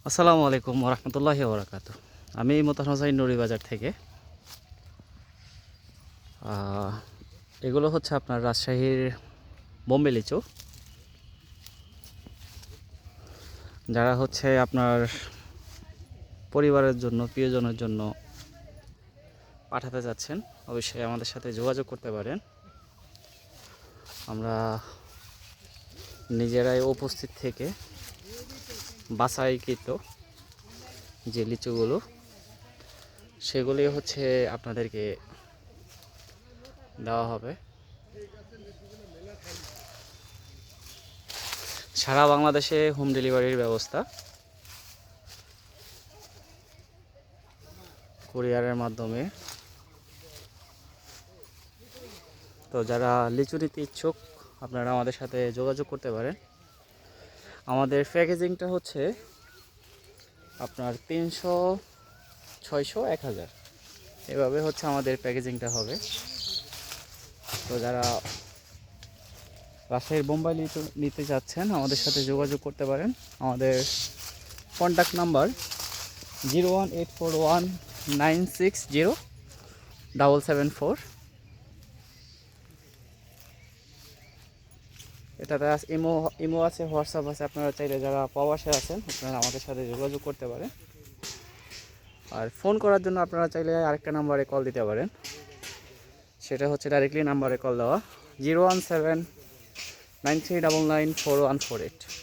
আসসালামু আলাইকুম ওরহমতুল্লাহি ওবরাকাতু। আমি মোতাহার হোসাইন নুরি বাজার থেকে। আহ, এগুলো হচ্ছে আপনার রাজশাহীর বোম্বে লিচু, যারা হচ্ছে আপনার পরিবারের জন্য প্রিয়জনের জন্য পাঠাতে যাচ্ছেন, অবশ্যই আমাদের সাথে যোগাযোগ করতে পারেন। আমরা নিজেরাই উপস্থিত থেকে বাছাইকৃত যে লিচুগুলো, সেগুলি হচ্ছে আপনাদেরকে দেওয়া হবে। সারা বাংলাদেশে হোম ডেলিভারির ব্যবস্থা, কুরিয়ারের মাধ্যমে। তো যারা লিচু নিতে ইচ্ছুক, আপনারা আমাদের সাথে যোগাযোগ করতে পারেন। আমাদের প্যাকেজিংটা হচ্ছে আপনার 300, 600, 1000 এভাবে হচ্ছে আমাদের প্যাকেজিংটা হবে। তো যারা রাজশাহীর বোম্বাই লিচু নিতে চাচ্ছেন, আমাদের সাথে যোগাযোগ করতে পারেন। আমাদের কন্ট্যাক্ট নাম্বার 01841960774। এটাতে ইমো আছে, হোয়াটসঅ্যাপ আছে। আপনারা চাইলে যারা প্রবাসে আছেন, আপনারা আমাদের সাথে যোগাযোগ করতে পারেন। আর ফোন করার জন্য আপনারা চাইলে আরেকটা নাম্বারে কল দিতে পারেন, সেটা হচ্ছে ডাইরেক্টলি নাম্বারে কল দেওয়া 01793994148।